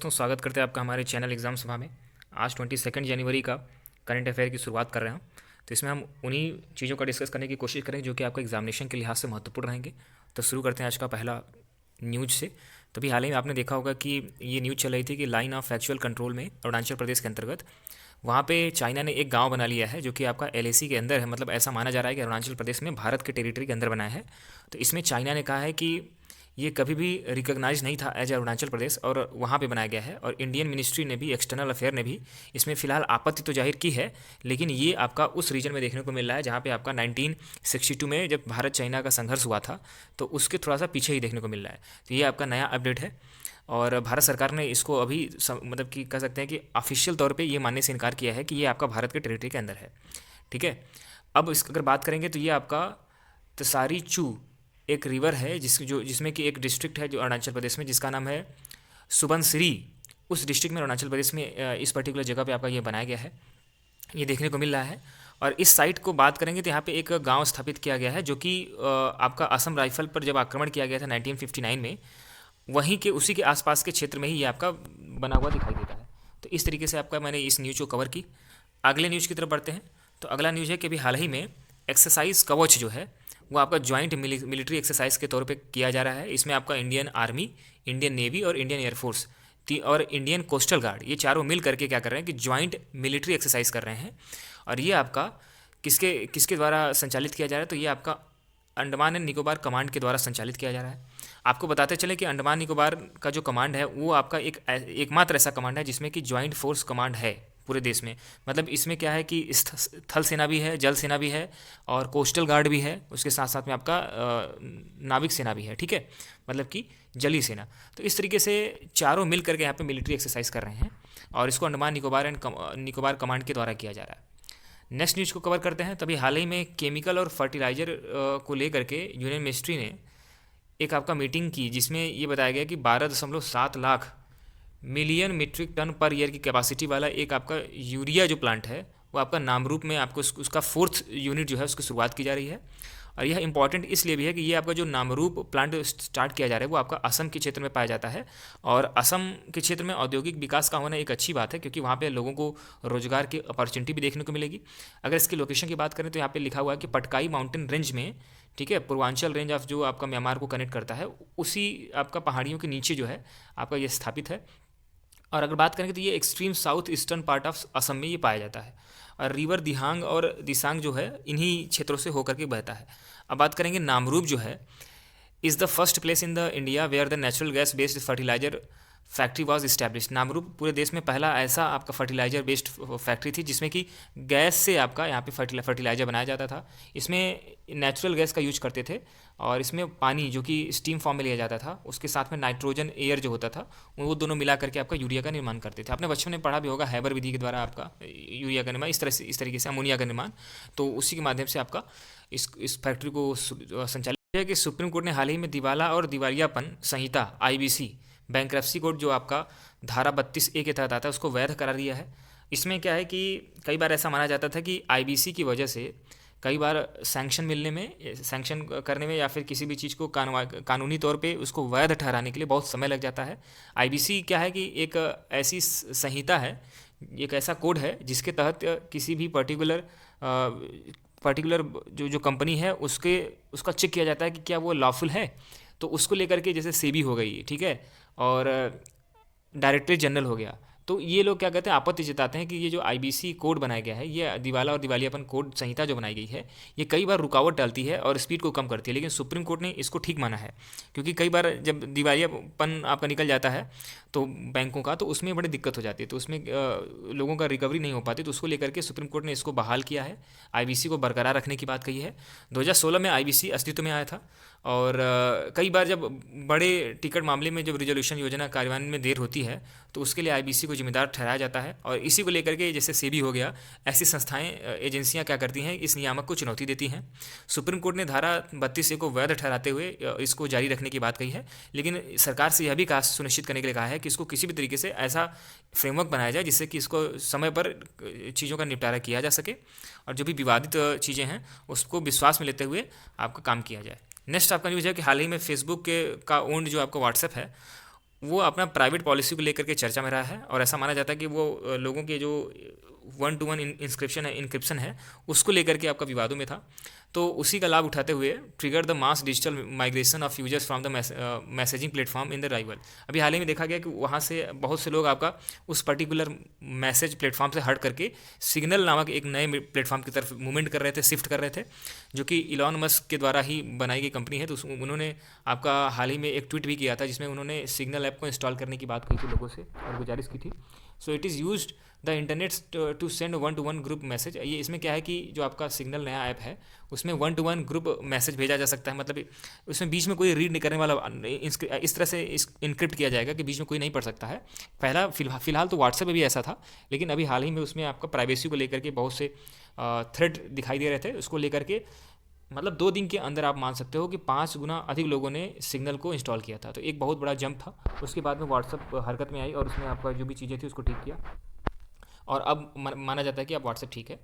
दोस्तों, स्वागत करते हैं आपका हमारे चैनल एग्ज़ाम सभा में। आज 22 जनवरी का करंट अफेयर की शुरुआत कर रहे हैं। तो इसमें हम उन्हीं चीज़ों का डिस्कस करने की कोशिश करेंगे जो कि आपका एग्जामिनेशन के लिहाज से महत्वपूर्ण रहेंगे। तो शुरू करते हैं आज का पहला न्यूज से। तभी हाल ही में आपने देखा होगा कि ये न्यूज़ चल रही थी कि लाइन ऑफ एक्चुअल कंट्रोल में अरुणाचल प्रदेश के अंतर्गत वहाँ पे चाइना ने एक गांव बना लिया है जो कि आपका एलएसी के अंदर है। मतलब ऐसा माना जा रहा है कि अरुणाचल प्रदेश में भारत के टेरिटरी के अंदर बनाया है। तो इसमें चाइना ने कहा है कि ये कभी भी रिकॉग्नाइज नहीं था एज अरुणाचल प्रदेश और वहाँ पे बनाया गया है। और इंडियन मिनिस्ट्री ने भी, एक्सटर्नल अफेयर ने भी इसमें फ़िलहाल आपत्ति तो जाहिर की है, लेकिन ये आपका उस रीजन में देखने को मिल रहा है जहाँ पे आपका 1962 में जब भारत चाइना का संघर्ष हुआ था, तो उसके थोड़ा सा पीछे ही देखने को मिल रहा है। तो ये आपका नया अपडेट है और भारत सरकार ने इसको अभी मतलब कि कह सकते हैं कि ऑफिशियल तौर पे ये मानने से इनकार किया है कि ये आपका भारत के टेरिटरी के अंदर है। ठीक है। अब इस अगर बात करेंगे तो ये आपका तसारी चू एक रिवर है जिसमें कि एक डिस्ट्रिक्ट है जो अरुणाचल प्रदेश में, जिसका नाम है सुबनसिरी। उस डिस्ट्रिक्ट में अरुणाचल प्रदेश में इस पर्टिकुलर जगह पे आपका ये बनाया गया है, ये देखने को मिल रहा है। और इस साइट को बात करेंगे तो यहाँ पे एक गांव स्थापित किया गया है जो कि आपका असम राइफल पर जब आक्रमण किया गया था 1959 में, वहीं के उसी के आसपास के क्षेत्र में ही ये आपका बना हुआ दिखाई देता है। तो इस तरीके से आपका मैंने इस न्यूज़ को कवर की। अगले न्यूज़ की तरफ बढ़ते हैं। तो अगला न्यूज़ है कि अभी हाल ही में एक्सरसाइज कवच जो है वो आपका ज्वाइंट मिलिट्री एक्सरसाइज के तौर पे किया जा रहा है। इसमें आपका इंडियन आर्मी, इंडियन नेवी और इंडियन एयरफोर्स और इंडियन कोस्टल गार्ड, ये चारों मिल करके क्या कर रहे हैं कि ज्वाइंट मिलिट्री एक्सरसाइज कर रहे हैं। और ये आपका किसके किसके द्वारा संचालित किया जा रहा है? तो ये आपका अंडमान एंड निकोबार कमांड के द्वारा संचालित किया जा रहा है। आपको बताते चले कि अंडमान निकोबार का जो कमांड है वो आपका एकमात्र ऐसा कमांड है जिसमें कि ज्वाइंट फोर्स कमांड है पूरे देश में। मतलब इसमें क्या है कि थल सेना भी है, जल सेना भी है और कोस्टल गार्ड भी है, उसके साथ साथ में आपका नाविक सेना भी है। ठीक है, मतलब कि जलीय सेना। तो इस तरीके से चारों मिल करके यहाँ पे मिलिट्री एक्सरसाइज कर रहे हैं और इसको अंडमान निकोबार कमांड के द्वारा किया जा रहा है। नेक्स्ट न्यूज़ को कवर करते हैं। तभी हाल ही में केमिकल और फर्टिलाइजर को लेकर के यूनियन मिनिस्ट्री ने एक आपका मीटिंग की जिसमें ये बताया गया कि 12.7 lakh million metric tonne per year की कैपेसिटी वाला एक आपका यूरिया जो प्लांट है वो आपका नामरूप में आपको उसका 4th यूनिट जो है उसकी शुरुआत की जा रही है। और यह इंपॉर्टेंट इसलिए भी है कि ये आपका जो नामरूप प्लांट स्टार्ट किया जा रहा है वो आपका असम के क्षेत्र में पाया जाता है। और असम के क्षेत्र में औद्योगिक विकास का होना एक अच्छी बात है क्योंकि वहाँ पे लोगों को रोजगार की अपॉर्चुनिटी भी देखने को मिलेगी। अगर इसकी लोकेशन की बात करें तो यहाँ पे लिखा हुआ है कि पटकाई माउंटेन रेंज में, ठीक है, पूर्वांचल रेंज ऑफ जो आपका म्यांमार को कनेक्ट करता है, उसी आपका पहाड़ियों के नीचे जो है आपका ये स्थापित है। और अगर बात करेंगे तो ये extreme south eastern part of Assam में ये पाया जाता है। और रिवर दिहांग और दिसांग जो है इन्हीं क्षेत्रों से होकर के बहता है। अब बात करेंगे नामरूप जो है is the first place in the India where the natural gas based fertilizer factory was establish. Namrup पूरे देश में पहला ऐसा आपका फर्टिलाइजर बेस्ड फैक्ट्री थी जिसमें कि गैस से आपका यहाँ पे फर्टिलाइजर बनाया जाता था। इसमें नेचुरल गैस का यूज करते थे और इसमें पानी जो कि स्टीम फॉर्म में लिया जाता था उसके साथ में नाइट्रोजन एयर जो होता था वो दोनों मिला करके आपका यूरिया का निर्माण करते थे। आपने बचपन में पढ़ा भी होगा हैबर विधि के द्वारा आपका यूरिया का निर्माण, इस तरीके से अमोनिया का निर्माण, तो उसी के माध्यम से आपका इस फैक्ट्री को संचालित है। कि सुप्रीम कोर्ट ने हाल ही में दिवाला और दिवालियापन संहिता आईबीसी बैंक्रप्सी कोड जो आपका धारा 32A के तहत आता है उसको वैध करार दिया है। इसमें क्या है कि कई बार ऐसा माना जाता था कि आईबीसी की वजह से कई बार सैंक्शन करने में या फिर किसी भी चीज़ को कानूनी तौर पे उसको वैध ठहराने के लिए बहुत समय लग जाता है। आईबीसी क्या है कि एक ऐसी संहिता है, एक ऐसा कोड है जिसके तहत किसी भी पर्टिकुलर जो कंपनी है उसका चेक किया जाता है कि क्या वो लॉफुल है। तो उसको लेकर के जैसे सेबी हो गई, ठीक है, और डायरेक्टरेट जनरल हो गया, तो ये लोग क्या कहते हैं, आपत्ति जताते हैं कि ये जो आईबीसी कोड बनाया गया है, ये दिवाला और दिवालियापन कोड संहिता जो बनाई गई है, ये कई बार रुकावट डालती है और स्पीड को कम करती है। लेकिन सुप्रीम कोर्ट ने इसको ठीक माना है क्योंकि कई बार जब दिवालियापन आपका निकल जाता है तो बैंकों का, तो उसमें बड़ी दिक्कत हो जाती है, तो उसमें लोगों का रिकवरी नहीं हो पाती। तो उसको लेकर के सुप्रीम कोर्ट ने इसको बहाल किया है, आईबीसी को बरकरार रखने की बात कही है। 2016 में आईबीसी अस्तित्व में आया था और कई बार जब बड़े टिकट मामले में जब रिजोल्यूशन योजना कार्यान्वयन में देर होती है तो उसके लिए आईबीसी को जिम्मेदार ठहराया जाता है। और इसी को लेकर के जैसे सेबी हो गया, ऐसी संस्थाएं एजेंसियां क्या करती हैं, इस नियामक को चुनौती देती हैं। सुप्रीम कोर्ट ने धारा 32A को वैध ठहराते हुए इसको जारी रखने की बात कही है, लेकिन सरकार से यह भी कहा, सुनिश्चित करने के लिए कहा है कि इसको किसी भी तरीके से ऐसा फ्रेमवर्क बनाया जाए जिससे कि इसको समय पर चीज़ों का निपटारा किया जा सके और जो भी विवादित चीज़ें हैं उसको विश्वास में लेते हुए आपका काम किया जाए। नेक्स्ट आपका न्यूज़ है कि हाल ही में फेसबुक का ओन्ड जो आपका व्हाट्सएप है वो अपना प्राइवेट पॉलिसी को लेकर के चर्चा में रहा है, और ऐसा माना जाता है कि वो लोगों के जो वन टू वन इंक्रिप्शन है उसको लेकर के आपका विवादों में था। तो उसी का लाभ उठाते हुए trigger the mass digital migration of users from the messaging platform in the rival. अभी हाल ही में देखा गया कि वहाँ से बहुत से लोग आपका उस पर्टिकुलर मैसेज प्लेटफॉर्म से हट करके सिग्नल नामक एक नए प्लेटफॉर्म की तरफ मूवमेंट कर रहे थे, शिफ्ट कर रहे थे, जो कि इलॉन मस्क के द्वारा ही बनाई गई कंपनी है। तो उन्होंने आपका हाल ही में एक ट्वीट भी किया था जिसमें उन्होंने सिग्नल ऐप को इंस्टॉल करने की बात कही थी लोगों से और गुजारिश की थी। So it is used the internet to send one to one group message. ये इसमें क्या है कि जो आपका सिग्नल नया ऐप है उसमें one to one group message भेजा जा सकता है, मतलब उसमें बीच में कोई रीड नहीं करने वाला, इस तरह से इनक्रिप्ट किया जाएगा कि बीच में कोई नहीं पढ़ सकता है। पहला फिलहाल तो व्हाट्सएप में भी ऐसा था, लेकिन अभी हाल ही में उसमें आपका प्राइवेसी को लेकर के बहुत से थ्रेड दिखाई दे रहे थे। उसको लेकर के मतलब 2 दिन के अंदर आप मान सकते हो कि 5 गुना अधिक लोगों ने सिग्नल को इंस्टॉल किया था। तो एक बहुत बड़ा जंप था। उसके बाद में व्हाट्सएप हरकत में आई और उसने आपका जो भी चीज़ें थी उसको ठीक किया, और अब माना जाता है कि अब व्हाट्सएप ठीक है।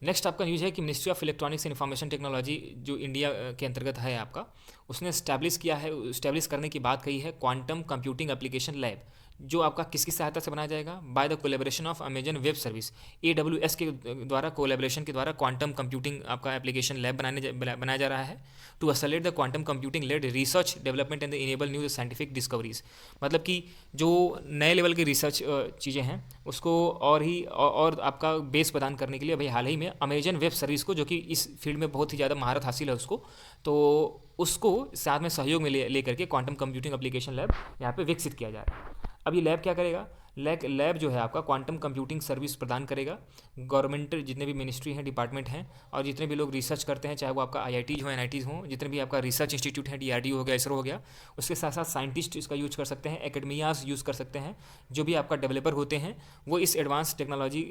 नेक्स्ट आपका न्यूज़ है कि ministry of electronics and information technology जो इंडिया के अंतर्गत है आपका, उसने इस्टेब्लिश करने की बात कही है क्वांटम कंप्यूटिंग एप्लीकेशन लैब, जो आपका किसकी सहायता से बनाया जाएगा? By the collaboration of Amazon web service, AWS के द्वारा कोलेबोरेशन के द्वारा क्वांटम कंप्यूटिंग आपका एप्लीकेशन लैब बनाया जा रहा है to accelerate the quantum computing led research development and enable new scientific discoveries. मतलब कि जो नए लेवल की रिसर्च चीज़ें हैं उसको और आपका बेस प्रदान करने के लिए अभी हाल ही में अमेजन वेब सर्विस को, जो कि इस फील्ड में बहुत ही ज़्यादा महारत हासिल है उसको, तो उसको साथ में सहयोग में ले करके क्वांटम कंप्यूटिंग एप्लीकेशन लैब यहाँ पे विकसित किया जा रहा है। अब ये लैब क्या करेगा? लैब जो है आपका क्वांटम कंप्यूटिंग सर्विस प्रदान करेगा गवर्नमेंट, जितने भी मिनिस्ट्री हैं, डिपार्टमेंट हैं, और जितने भी लोग रिसर्च करते हैं, चाहे वो आपका IITs हो, NITs हो, जितने भी आपका रिसर्च इंस्टीट्यूट है, DRDO हो गया, इसरो हो गया, उसके साथ साथ साइंटिस्ट इसका यूज कर सकते हैं, एकेडमियाज यूज़ कर सकते हैं, जो भी आपका डेवलपर होते हैं वो इस एडवांस टेक्नोलॉजी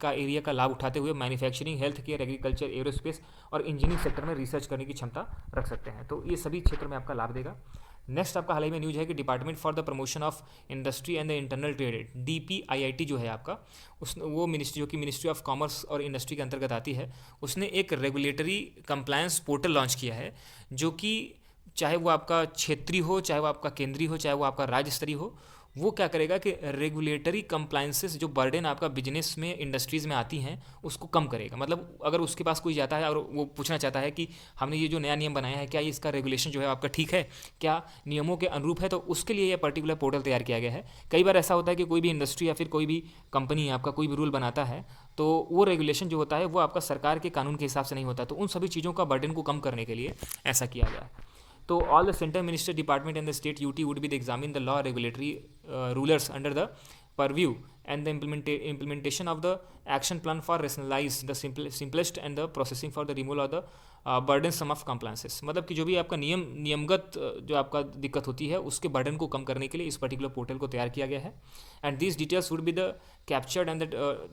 का एरिया का लाभ उठाते हुए manufacturing, health care, agriculture, aerospace और इंजीनियरिंग सेक्टर में रिसर्च करने की क्षमता रख सकते हैं। तो ये सभी क्षेत्रों में आपका लाभ देगा। नेक्स्ट आपका हाल ही में न्यूज़ है कि department for the promotion of industry and the internal trade, DPIIT जो है आपका, वो मिनिस्ट्री, जो कि मिनिस्ट्री ऑफ कॉमर्स और इंडस्ट्री के अंतर्गत आती है, उसने एक रेगुलेटरी कंप्लायंस पोर्टल लॉन्च किया है, जो कि चाहे वो आपका क्षेत्रीय हो, चाहे वो आपका केंद्रीय हो, चाहे वो आपका राज्य स्तरीय हो, वो क्या करेगा कि रेगुलेटरी कंप्लायंसेस जो बर्डन आपका बिजनेस में, इंडस्ट्रीज़ में आती हैं, उसको कम करेगा। मतलब अगर उसके पास कोई जाता है और वो पूछना चाहता है कि हमने ये जो नया नियम बनाया है, क्या ये इसका रेगुलेशन जो है आपका ठीक है, क्या नियमों के अनुरूप है, तो उसके लिए ये पर्टिकुलर पोर्टल तैयार किया गया है। कई बार ऐसा होता है कि कोई भी इंडस्ट्री या फिर कोई भी कंपनी आपका कोई भी रूल बनाता है, तो वो रेगुलेशन जो होता है वो आपका सरकार के कानून के हिसाब से नहीं होता, तो उन सभी चीज़ों का बर्डन को कम करने के लिए ऐसा किया गया है। तो all the centre minister department and the state UT would be the examine the law regulatory rulers under the purview and the implementation of the action plan for rationalize the simplest and the processing for the removal of the burdensome of compliances। मतलब कि जो भी आपका नियमगत जो आपका दिक्कत होती है उसके बर्डन को कम करने के लिए इस पर्टिकुलर पोर्टल को तैयार किया गया है। And this details would be the captured and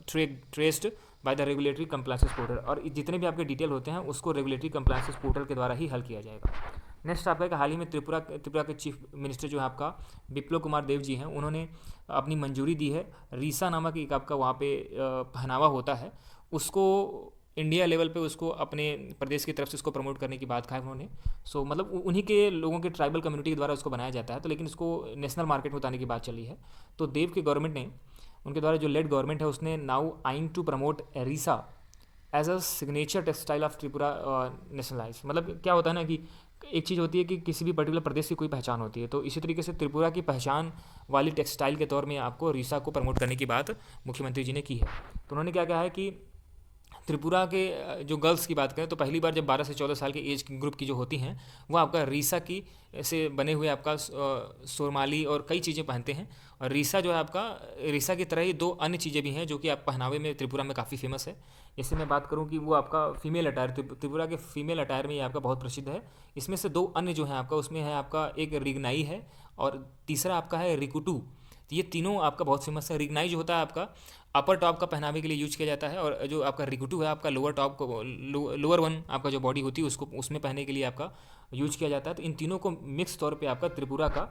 traced by the regulatory compliances portal, और जितने भी आपके डिटेल होते हैं उसको रेगुलेटरी कंप्लायंसेस पोर्टल के द्वारा ही हल किया जाएगा। नेक्स्ट आपका हाल ही में त्रिपुरा के चीफ मिनिस्टर जो है आपका बिप्लब कुमार देव जी हैं, उन्होंने अपनी मंजूरी दी है रीसा नामक एक आपका वहाँ पे पहनावा होता है, उसको इंडिया लेवल पे उसको अपने प्रदेश की तरफ से उसको प्रमोट करने की बात कहा उन्होंने। सो मतलब उन्हीं के लोगों के ट्राइबल कम्युनिटी के द्वारा उसको बनाया जाता है, तो लेकिन इसको नेशनल मार्केट में उतारने की बात चली है। तो देव की गवर्नमेंट ने, उनके द्वारा जो लेड गवर्नमेंट है, उसने now eyeing to promote risa as a signature textile of Tripura nationalize. मतलब क्या होता है ना कि एक चीज़ होती है कि किसी भी पर्टिकुलर प्रदेश की कोई पहचान होती है, तो इसी तरीके से त्रिपुरा की पहचान वाली टेक्सटाइल के तौर में आपको रीसा को प्रमोट करने की बात मुख्यमंत्री जी ने की है। तो उन्होंने क्या कहा है कि त्रिपुरा के जो गर्ल्स की बात करें तो पहली बार जब 12 से 14 साल के एज ग्रुप की जो होती हैं वो आपका रीसा की से बने हुए आपका सोरमाली और कई चीज़ें पहनते हैं। और रीसा जो है आपका, रीसा की तरह ही 2 अन्य चीज़ें भी हैं जो कि आप पहनावे में त्रिपुरा में काफ़ी फेमस है। जैसे मैं बात करूं कि वो आपका फीमेल अटायर, त्रिपुरा के फीमेल अटायर में ये आपका बहुत प्रसिद्ध है। इसमें से 2 अन्य जो हैं आपका, उसमें है आपका एक रिगनाई है और तीसरा आपका है रिकुटू। तो ये तीनों आपका बहुत फेमस है। रिगनाई जो होता है आपका अपर टॉप का पहनावे के लिए यूज किया जाता है, और जो आपका रिकुटू है आपका लोअर टॉप को, लोअर वन आपका जो बॉडी होती है उसको उसमें पहनने के लिए आपका यूज किया जाता है। तो इन तीनों को मिक्स तौर पे आपका त्रिपुरा का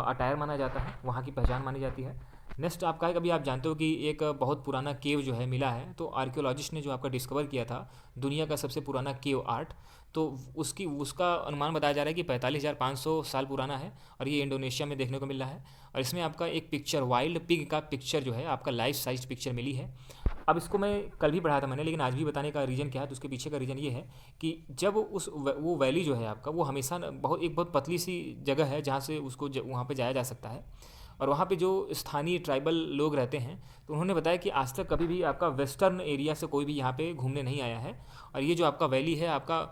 अटायर माना जाता है, वहाँ की पहचान मानी जाती है। नेक्स्ट आपका है, कभी आप जानते हो कि एक बहुत पुराना केव जो है मिला है, तो आर्कियोलॉजिस्ट ने जो आपका डिस्कवर किया था दुनिया का सबसे पुराना केव आर्ट, तो उसकी उसका अनुमान बताया जा रहा है कि 45,500 साल पुराना है और ये इंडोनेशिया में देखने को मिल रहा है। और इसमें आपका एक पिक्चर, वाइल्ड पिग का पिक्चर जो है आपका लाइफ साइज पिक्चर मिली है। अब इसको मैं कल भी पढ़ाया था मैंने, लेकिन आज भी बताने का रीज़न क्या है, तो उसके पीछे का रीज़न ये है कि जब वो वैली जो है आपका, वो हमेशा बहुत पतली सी जगह है जहाँ से उसको वहाँ पे जाया जा सकता है। और वहाँ पे जो स्थानीय ट्राइबल लोग रहते हैं, तो उन्होंने बताया कि आज तक कभी भी आपका वेस्टर्न एरिया से कोई भी यहाँ पे घूमने नहीं आया है। और ये जो आपका वैली है आपका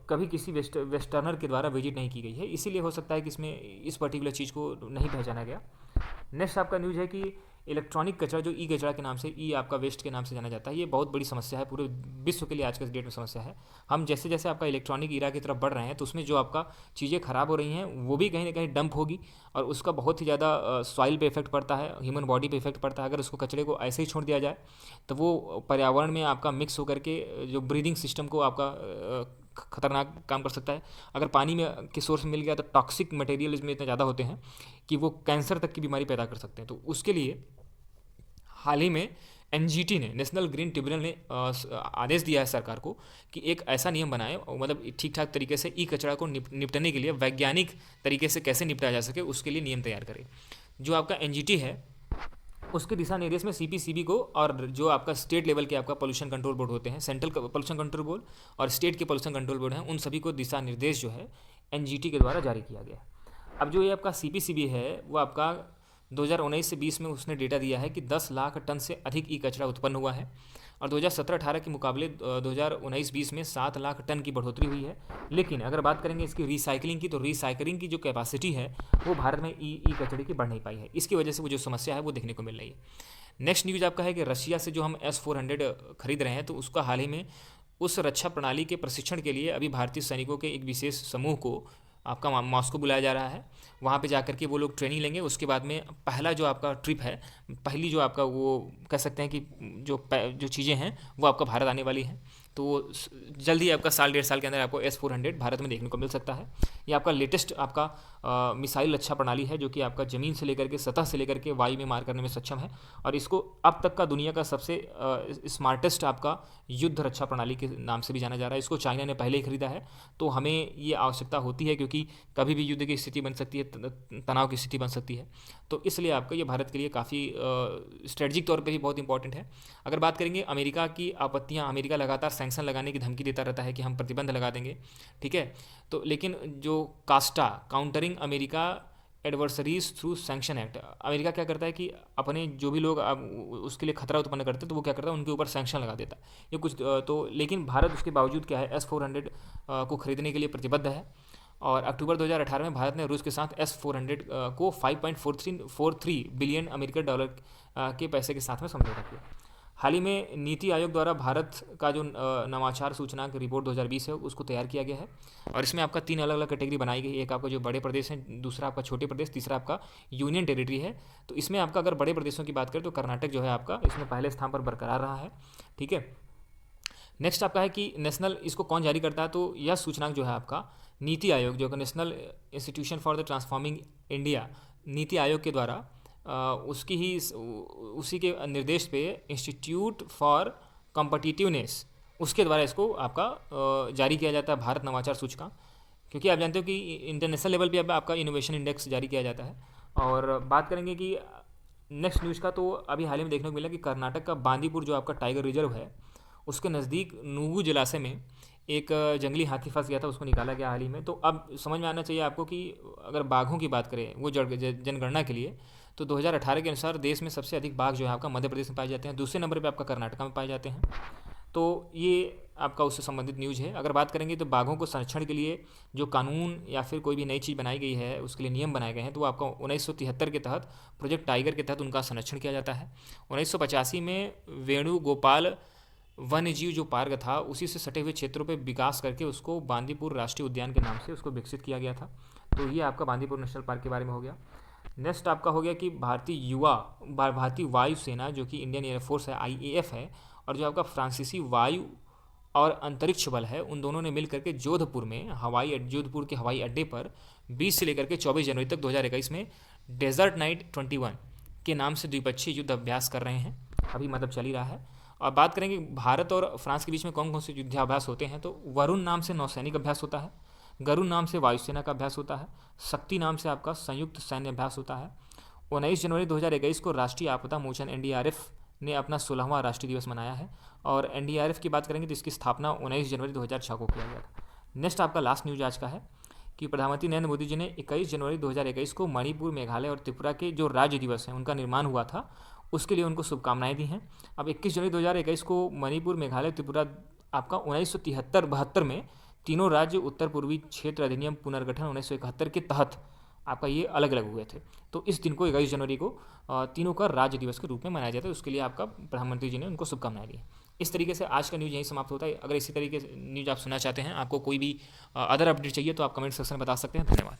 कभी किसी वेस्टर्नर के द्वारा विजिट नहीं की गई है, इसीलिए हो सकता है कि इसमें इस पर्टिकुलर चीज़ को नहीं पहचाना गया। नेक्स्ट आपका न्यूज़ है कि इलेक्ट्रॉनिक कचरा, जो ई कचरा के नाम से, ई आपका वेस्ट के नाम से जाना जाता है, ये बहुत बड़ी समस्या है, पूरे विश्व के लिए आज के डेट में समस्या है। हम जैसे जैसे आपका इलेक्ट्रॉनिक ईरा की तरफ बढ़ रहे हैं, तो उसमें जो आपका चीज़ें ख़राब हो रही हैं वो भी कहीं ना कहीं डंप होगी, और उसका बहुत ही ज़्यादा सॉइल पे इफेक्ट पड़ता है, ह्यूमन बॉडी पे इफेक्ट पड़ता है। अगर उसको कचरे को ऐसे ही छोड़ दिया जाए तो वो पर्यावरण में आपका मिक्स होकर के जो ब्रीदिंग सिस्टम को आपका खतरनाक काम कर सकता है। अगर पानी में के सोर्स में मिल गया तो टॉक्सिक मटेरियल इसमें इतने ज़्यादा होते हैं कि वो कैंसर तक की बीमारी पैदा कर सकते हैं। तो उसके लिए हाल ही में एनजीटी ने, नेशनल ग्रीन ट्रिब्यूनल ने आदेश दिया है सरकार को कि एक ऐसा नियम बनाए, मतलब ठीक ठाक तरीके से ई कचरा को निपटने के लिए वैज्ञानिक तरीके से कैसे निपटाया जा सके, उसके लिए नियम तैयार करे। जो आपका एनजीटी है उसके दिशा निर्देश में सीपीसीबी को, और जो आपका स्टेट लेवल के आपका पोल्यूशन कंट्रोल बोर्ड होते हैं, सेंट्रल पोल्यूशन कंट्रोल बोर्ड और स्टेट के पोल्यूशन कंट्रोल बोर्ड हैं, उन सभी को दिशा निर्देश जो है एनजीटी के द्वारा जारी किया गया है। अब जो ये आपका सीपीसीबी है वो आपका 2019 से 20 में उसने डेटा दिया है कि 10 लाख टन से अधिक ई कचरा उत्पन्न हुआ है, और 2017-18 के मुकाबले 2019-20 में 7 लाख टन की बढ़ोतरी हुई है। लेकिन अगर बात करेंगे इसकी रिसाइकलिंग की, तो रिसाइकलिंग की जो कैपेसिटी है वो भारत में ई कचरे की बढ़ नहीं पाई है। इसकी वजह से वो जो समस्या है वो देखने को मिल रही है। नेक्स्ट न्यूज़ आपका है कि रशिया से जो हम S-400 खरीद रहे हैं, तो उसका हाल ही में उस रक्षा प्रणाली के प्रशिक्षण के लिए अभी भारतीय सैनिकों के एक विशेष समूह को आपका मॉस्को बुलाया जा रहा है। वहाँ पे जाकर के वो लोग ट्रेनिंग लेंगे। उसके बाद में पहला जो आपका ट्रिप है, पहली जो आपका वो कह सकते हैं कि जो चीज़ें हैं वो आपका भारत आने वाली हैं। तो जल्द ही आपका साल 1.5 साल के अंदर आपको S-400 भारत में देखने को मिल सकता है। ये आपका लेटेस्ट आपका मिसाइल रक्षा प्रणाली है, जो कि आपका ज़मीन से लेकर के, सतह से लेकर के वायु में मार करने में सक्षम है, और इसको अब तक का दुनिया का सबसे स्मार्टेस्ट आपका युद्ध रक्षा प्रणाली के नाम से भी जाना जा रहा है। इसको चाइना ने पहले ही खरीदा है। तो हमें ये आवश्यकता होती है, क्योंकि कभी भी युद्ध की स्थिति बन सकती है, तनाव की स्थिति बन सकती है। तो इसलिए आपका ये भारत के लिए काफ़ी स्ट्रेटजिक तौर पर भी बहुत इंपॉर्टेंट है। अगर बात करेंगे अमेरिका की आपत्तियाँ, अमेरिका लगातार सैंक्शन लगाने की धमकी देता रहता है कि हम प्रतिबंध लगा देंगे, ठीक है। तो लेकिन जो Costa, countering America adversaries through sanction act, America क्या करता है कि अपने जो भी लोग उसके लिए खतरा उत्पन्न करते हैं, तो वो क्या करता है, उनके ऊपर सैंक्शन लगा देता है। ये कुछ तो लेकिन भारत उसके बावजूद क्या है, S-400 को खरीदने के लिए प्रतिबद्ध है। और अक्टूबर 2018 में भारत ने रूस के साथ S-400 को 5.43 बिलियन अमेरिकन डॉलर के पैसे के साथ में समझौता किया। हाल ही में नीति आयोग द्वारा भारत का जो नवाचार सूचनांक रिपोर्ट 2020 है उसको तैयार किया गया है, और इसमें आपका 3 अलग अलग कैटेगरी बनाई गई है। एक आपका जो बड़े प्रदेश हैं, दूसरा आपका छोटे प्रदेश, तीसरा आपका यूनियन टेरिटरी है। तो इसमें आपका अगर बड़े प्रदेशों की बात करें तो कर्नाटक जो है आपका इसमें पहले स्थान पर बरकरार रहा है, ठीक है। नेक्स्ट आपका है कि नेशनल, इसको कौन जारी करता है, तो यह सूचनांक जो है आपका नीति आयोग, जो national institution for the transforming India, NITI Aayog के द्वारा उसकी ही उसी के निर्देश पे इंस्टीट्यूट फॉर कॉम्पिटिटिवनेस, उसके द्वारा इसको आपका जारी किया जाता है भारत नवाचार सूचकांक। क्योंकि आप जानते हो कि इंटरनेशनल लेवल पे अब आपका इनोवेशन इंडेक्स जारी किया जाता है। और बात करेंगे कि नेक्स्ट न्यूज़ का, तो अभी हाल ही में देखने को मिला कि कर्नाटक का बांदीपुर जो आपका टाइगर रिजर्व है, उसके नज़दीक नूगू जलाशय में एक जंगली हाथी फंस गया था, उसको निकाला गया हाल ही में। तो अब समझ में आना चाहिए आपको कि अगर बाघों की बात करें वो जनगणना के लिए, तो 2018 के अनुसार देश में सबसे अधिक बाघ जो है आपका मध्य प्रदेश में पाए जाते हैं, दूसरे नंबर पे आपका कर्नाटक में पाए जाते हैं। तो ये आपका उससे संबंधित न्यूज़ है। अगर बात करेंगे तो बाघों को संरक्षण के लिए जो कानून या फिर कोई भी नई चीज़ बनाई गई है, उसके लिए नियम बनाए गए हैं, तो वो आपका 1973 के तहत प्रोजेक्ट टाइगर के तहत उनका संरक्षण किया जाता है। 1985 में वेणुगोपाल वन्यजीव जो पार्क था, उसी से सटे हुए क्षेत्रों पर विकास करके उसको बांदीपुर राष्ट्रीय उद्यान के नाम से उसको विकसित किया गया था। तो ये आपका बांदीपुर नेशनल पार्क के बारे में हो गया। नेक्स्ट आपका हो गया कि भारतीय वायु सेना, जो कि इंडियन एयरफोर्स है, IAF है, और जो आपका फ्रांसीसी वायु और अंतरिक्ष बल है, उन दोनों ने मिल करके जोधपुर के हवाई अड्डे पर 20 से लेकर के 24 जनवरी तक 2021 में डेजर्ट नाइट 21 के नाम से द्विपक्षीय युद्ध अभ्यास कर रहे हैं, अभी मतलब चल ही रहा है। और बात करेंगे भारत और फ्रांस के बीच में कौन कौन से युद्धाभ्यास होते हैं, तो वरुण नाम से नौसैनिक अभ्यास होता है, गरुण नाम से वायुसेना का अभ्यास होता है, शक्ति नाम से आपका संयुक्त सैन्य अभ्यास होता है। 19 जनवरी 2021 को राष्ट्रीय आपदा मोचन एनडीआरएफ ने अपना 16वां राष्ट्रीय दिवस मनाया है। और एनडीआरएफ की बात करेंगे तो इसकी स्थापना 19 जनवरी 2006 को किया गया था। नेक्स्ट आपका लास्ट न्यूज आज का है कि प्रधानमंत्री नरेंद्र मोदी जी ने 21 जनवरी 2021 को मणिपुर, मेघालय और त्रिपुरा के जो राज्य दिवस हैं उनका निर्माण हुआ था, उसके लिए उनको शुभकामनाएं दी हैं। अब 21 जनवरी 2021 को मणिपुर, मेघालय, त्रिपुरा आपका 1973-72 में तीनों राज्य उत्तर पूर्वी क्षेत्र अधिनियम पुनर्गठन 1971 के तहत आपका ये अलग अलग हुए थे। तो इस दिन को 21 जनवरी को तीनों का राज्य दिवस के रूप में मनाया जाता है। उसके लिए आपका प्रधानमंत्री जी ने उनको शुभकामनाएं दी। इस तरीके से आज का न्यूज़ यहीं समाप्त होता है। अगर इसी तरीके से न्यूज़ आप सुनना चाहते हैं, आपको कोई भी अदर अपडेट चाहिए, तो आप कमेंट सेक्शन में बता सकते हैं। धन्यवाद।